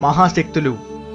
మహాశక్తులు,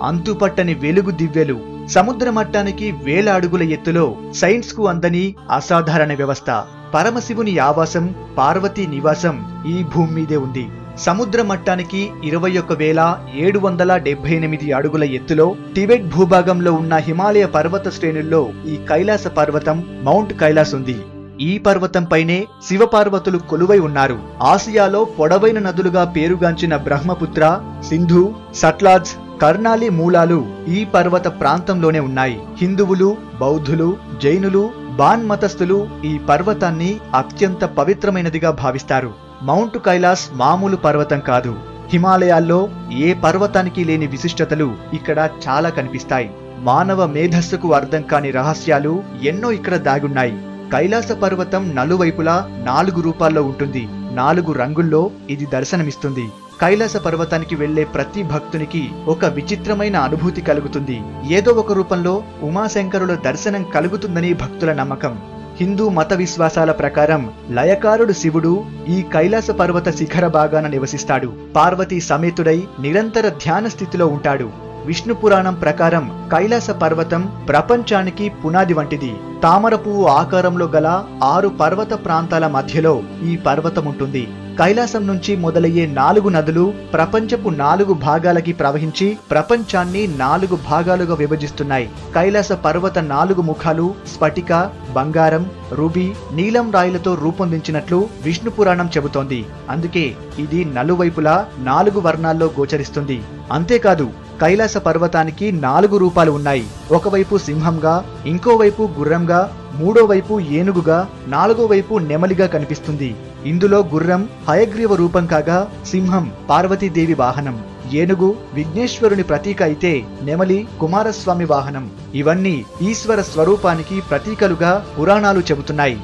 అంతుపట్టని వెలుగు దివ్యలు, సముద్ర మట్టానికి వేల అడుగుల ఎత్తులో సైన్స్ కు అందని అసాధారణ వ్యవస్థ. పరమశివుని ఆవాసం, పార్వతీ నివాసం ఈ భూమి మీదే ఉంది. సముద్ర మట్టానికి 21,778 అడుగుల ఎత్తులో టిబెట్ భూభాగంలో ఉన్న హిమాలయ పర్వత శ్రేణుల్లో ఈ కైలాస పర్వతం మౌంట్ కైలాస్ ఉంది. ఈ పర్వతంపైనే శివపార్వతులు కొలువై ఉన్నారు. ఆసియాలో పొడవైన నదులుగా పేరుగాంచిన బ్రహ్మపుత్ర, సింధు, సట్లాజ్, కర్నాలి మూలాలు ఈ పర్వత ప్రాంతంలోనే ఉన్నాయి. హిందువులు, బౌద్ధులు, జైనులు, బాన్ మతస్థులు ఈ పర్వతాన్ని అత్యంత పవిత్రమైనదిగా భావిస్తారు. మౌంట్ కైలాస్ మామూలు పర్వతం కాదు. హిమాలయాల్లో ఏ పర్వతానికి లేని విశిష్టతలు ఇక్కడ చాలా కనిపిస్తాయి. మానవ మేధస్సుకు అర్థం కాని రహస్యాలు ఎన్నో ఇక్కడ దాగున్నాయి. కైలాస పర్వతం నలువైపులా 4 రూపాల్లో ఉంటుంది. 4 రంగుల్లో ఇది దర్శనమిస్తుంది. కైలాస పర్వతానికి వెళ్లే ప్రతి భక్తునికి ఒక విచిత్రమైన అనుభూతి కలుగుతుంది. ఏదో ఒక రూపంలో ఉమాశంకరుల దర్శనం కలుగుతుందని భక్తుల నమ్మకం. హిందూ మత విశ్వాసాల ప్రకారం లయకారుడు శివుడు ఈ కైలాస పర్వత శిఖర భాగాన నివసిస్తాడు. పార్వతీ సమేతుడై నిరంతర ధ్యాన స్థితిలో ఉంటాడు. విష్ణు పురాణం ప్రకారం కైలాస పర్వతం ప్రపంచానికి పునాది వంటిది. తామర పువ్వు ఆకారంలో గల 6 పర్వత ప్రాంతాల మధ్యలో ఈ పర్వతం ఉంటుంది. కైలాసం నుంచి మొదలయ్యే 4 నదులు ప్రపంచపు 4 భాగాలకి ప్రవహించి ప్రపంచాన్ని 4 భాగాలుగా విభజిస్తున్నాయి. కైలాస పర్వత 4 ముఖాలు స్ఫటిక, బంగారం, రూబీ, నీలం రాయిలతో రూపొందించినట్లు విష్ణు పురాణం చెబుతోంది. అందుకే ఇది నలువైపులా 4 వర్ణాల్లో గోచరిస్తుంది. అంతేకాదు, కైలాస పర్వతానికి 4 రూపాలు ఉన్నాయి. ఒకవైపు సింహంగా, ఇంకోవైపు గుర్రంగా, మూడో వైపు ఏనుగుగా, 4వ వైపు నెమలిగా కనిపిస్తుంది. ఇందులో గుర్రం హయగ్రీవ రూపం కాగా, సింహం పార్వతీదేవి వాహనం, ఏనుగు విఘ్నేశ్వరుని ప్రతీక అయితే నెమలి కుమారస్వామి వాహనం. ఇవన్నీ ఈశ్వర స్వరూపానికి ప్రతీకలుగా పురాణాలు చెబుతున్నాయి.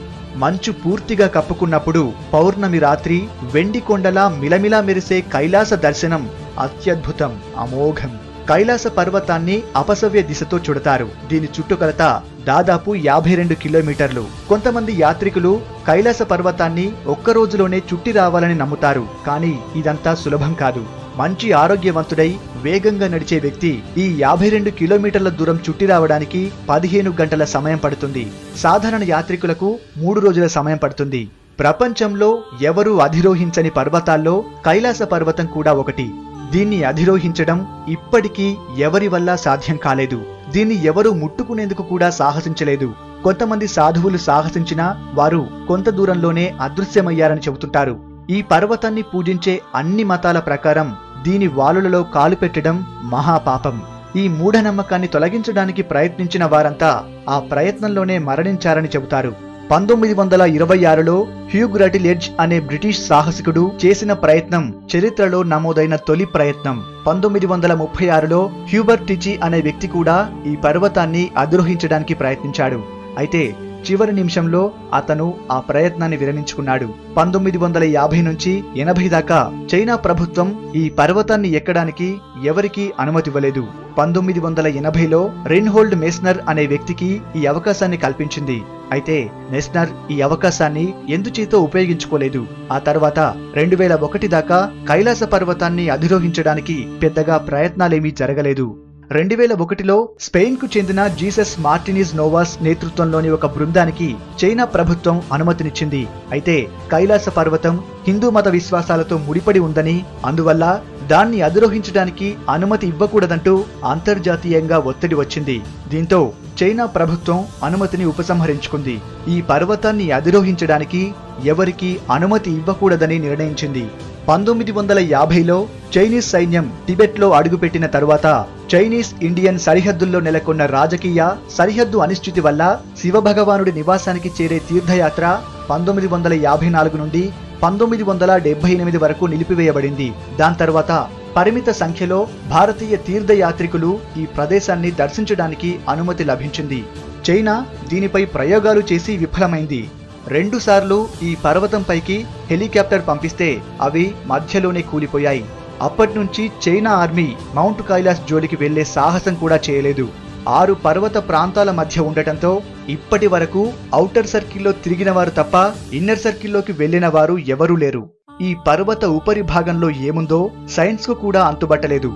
మంచు పూర్తిగా కప్పుకున్నప్పుడు పౌర్ణమి రాత్రి వెండి కొండలా మిలమిలా మెరిసే కైలాస దర్శనం అత్యద్భుతం, అమోఘం. కైలాస పర్వతాన్ని అపసవ్య దిశతో చుడతారు. దీని చుట్టుకొలత దాదాపు 52 కిలోమీటర్లు. కొంతమంది యాత్రికులు కైలాస పర్వతాన్ని ఒక్క రోజులోనే చుట్టి రావాలని నమ్ముతారు. కానీ ఇదంతా సులభం కాదు. మంచి ఆరోగ్యవంతుడై వేగంగా నడిచే వ్యక్తి ఈ 52 కిలోమీటర్ల దూరం చుట్టి రావడానికి 15 గంటల సమయం పడుతుంది. సాధారణ యాత్రికులకు 3 రోజుల సమయం పడుతుంది. ప్రపంచంలో ఎవరూ అధిరోహించని పర్వతాల్లో కైలాస పర్వతం కూడా ఒకటి. దీన్ని అధిరోహించడం ఇప్పటికీ ఎవరి వల్ల సాధ్యం కాలేదు. దీన్ని ఎవరూ ముట్టుకునేందుకు కూడా సాహసించలేదు. కొంతమంది సాధువులు సాహసించినా వారు కొంత దూరంలోనే అదృశ్యమయ్యారని చెబుతుంటారు. ఈ పర్వతాన్ని పూజించే అన్ని మతాల ప్రకారం దీని వాలులలో కాలు పెట్టడం మహాపాపం. ఈ మూఢనమ్మకాన్ని తొలగించడానికి ప్రయత్నించిన వారంతా ఆ ప్రయత్నంలోనే మరణించారని చెబుతారు. 1926లో హ్యూగ్ రటిల్ఎడ్జ్ అనే బ్రిటిష్ సాహసికుడు చేసిన ప్రయత్నం చరిత్రలో నమోదైన తొలి ప్రయత్నం. 1936లో హ్యూబర్ట్ టిచి అనే వ్యక్తి కూడా ఈ పర్వతాన్ని అధిరోహించడానికి ప్రయత్నించాడు. అయితే చివరి నిమిషంలో అతను ఆ ప్రయత్నాన్ని విరమించుకున్నాడు. 1950 నుంచి 80 దాకా చైనా ప్రభుత్వం ఈ పర్వతాన్ని ఎక్కడానికి ఎవరికీ అనుమతి ఇవ్వలేదు. 1980లో రెయిన్హోల్డ్ మెస్నర్ అనే వ్యక్తికి ఈ అవకాశాన్ని కల్పించింది. అయితే మెస్నర్ ఈ అవకాశాన్ని ఎందుచేతో ఉపయోగించుకోలేదు. ఆ తర్వాత 2001 దాకా కైలాస పర్వతాన్ని అధిరోహించడానికి పెద్దగా ప్రయత్నాలేమీ జరగలేదు. 2001లో స్పెయిన్ కు చెందిన జీసస్ మార్టినిజ్ నోవాస్ నేతృత్వంలోని ఒక బృందానికి చైనా ప్రభుత్వం అనుమతినిచ్చింది. అయితే కైలాస పర్వతం హిందూ మత విశ్వాసాలతో ముడిపడి ఉందని, అందువల్ల దాన్ని అధిరోహించడానికి అనుమతి ఇవ్వకూడదంటూ అంతర్జాతీయంగా ఒత్తిడి వచ్చింది. దీంతో చైనా ప్రభుత్వం అనుమతిని ఉపసంహరించుకుంది. ఈ పర్వతాన్ని అధిరోహించడానికి ఎవరికీ అనుమతి ఇవ్వకూడదని నిర్ణయించింది. 1950లో చైనీస్ సైన్యం టిబెట్లో అడుగుపెట్టిన తరువాత చైనీస్ ఇండియన్ సరిహద్దుల్లో నెలకొన్న రాజకీయ సరిహద్దు అనిశ్చితి వల్ల శివభగవానుడి నివాసానికి చేరే తీర్థయాత్ర 1954 నుండి 1978 వరకు నిలిపివేయబడింది. దాని తర్వాత పరిమిత సంఖ్యలో భారతీయ తీర్థయాత్రికులు ఈ ప్రదేశాన్ని దర్శించడానికి అనుమతి లభించింది. చైనా దీనిపై ప్రయోగాలు చేసి విఫలమైంది. 2 సార్లు ఈ పర్వతంపైకి హెలికాప్టర్ పంపిస్తే అవి మధ్యలోనే కూలిపోయాయి. అప్పట్నుంచి చైనా ఆర్మీ మౌంట్ కైలాస్ జోలికి వెళ్లే సాహసం కూడా చేయలేదు. 6 పర్వత ప్రాంతాల మధ్య ఉండటంతో ఇప్పటి వరకు ఔటర్ సర్కిల్లో తిరిగిన వారు తప్ప ఇన్నర్ సర్కిల్లోకి వెళ్లిన వారు ఎవరూ లేరు. ఈ పర్వత ఉపరి భాగంలో ఏముందో సైన్స్ కు కూడా అంతుబట్టలేదు.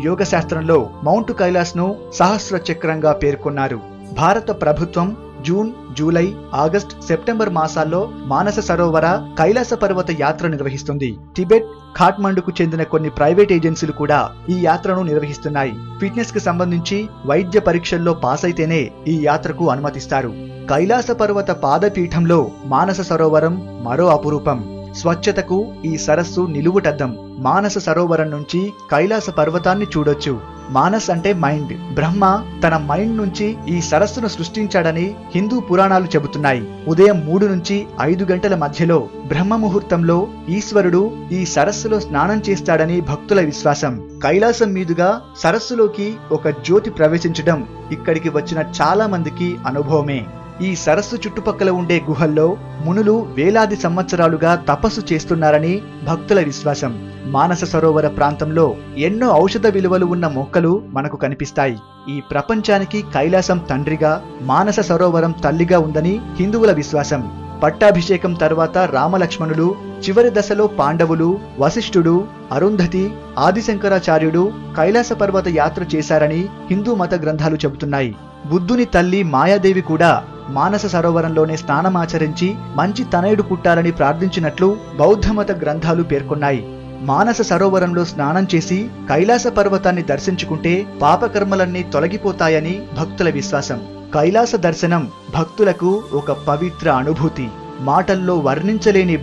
యోగ శాస్త్రంలో మౌంట్ కైలాస్ ను సహస్ర చక్రంగా పేర్కొన్నారు. భారత ప్రభుత్వం జూన్, జూలై, ఆగస్ట్, సెప్టెంబర్ మాసాల్లో మానస సరోవర కైలాస పర్వత యాత్ర నిర్వహిస్తుంది. టిబెట్, ఖాట్మండుకు చెందిన కొన్ని ప్రైవేట్ ఏజెన్సీలు కూడా ఈ యాత్రను నిర్వహిస్తున్నాయి. ఫిట్నెస్ కి సంబంధించి వైద్య పరీక్షల్లో పాస్ అయితేనే ఈ యాత్రకు అనుమతిస్తారు. కైలాస పర్వత పాదపీఠంలో మానస సరోవరం మరో అపురూపం. స్వచ్ఛతకు ఈ సరస్సు నిలువుటద్దం. మానస సరోవరం నుంచి కైలాస పర్వతాన్ని చూడొచ్చు. మానస్ అంటే మైండ్. బ్రహ్మ తన మైండ్ నుంచి ఈ సరస్సును సృష్టించాడని హిందూ పురాణాలు చెబుతున్నాయి. ఉదయం 3 నుంచి 5 గంటల మధ్యలో బ్రహ్మ ముహూర్తంలో ఈశ్వరుడు ఈ సరస్సులో స్నానం చేస్తాడని భక్తుల విశ్వాసం. కైలాసం మీదుగా సరస్సులోకి ఒక జ్యోతి ప్రవేశించడం ఇక్కడికి వచ్చిన చాలా మందికి అనుభవమే. ఈ సరస్సు చుట్టుపక్కల ఉండే గుహల్లో మునులు వేలాది సంవత్సరాలుగా తపస్సు చేస్తున్నారని భక్తుల విశ్వాసం. మానస సరోవర ప్రాంతంలో ఎన్నో ఔషధ విలువలు ఉన్న మొక్కలు మనకు కనిపిస్తాయి. ఈ ప్రపంచానికి కైలాసం తండ్రిగా, మానస సరోవరం తల్లిగా ఉందని హిందువుల విశ్వాసం. పట్టాభిషేకం తర్వాత రామలక్ష్మణులు, చివరి దశలో పాండవులు, వశిష్ఠుడు, అరుంధతి, ఆదిశంకరాచార్యుడు కైలాస పర్వత యాత్ర చేశారని హిందూ మత గ్రంథాలు చెబుతున్నాయి. బుద్ధుని తల్లి మాయాదేవి కూడా మానస సరోవరంలోనే స్నానమాచరించి మంచి తనయుడు పుట్టాలని ప్రార్థించినట్లు బౌద్ధమత గ్రంథాలు పేర్కొన్నాయి. మానస సరోవరంలో స్నానం చేసి కైలాస పర్వతాన్ని దర్శించుకుంటే పాపకర్మలన్నీ తొలగిపోతాయని భక్తుల విశ్వాసం. కైలాస దర్శనం భక్తులకు ఒక పవిత్ర అనుభూతి. మాటల్లో వర్ణించలేని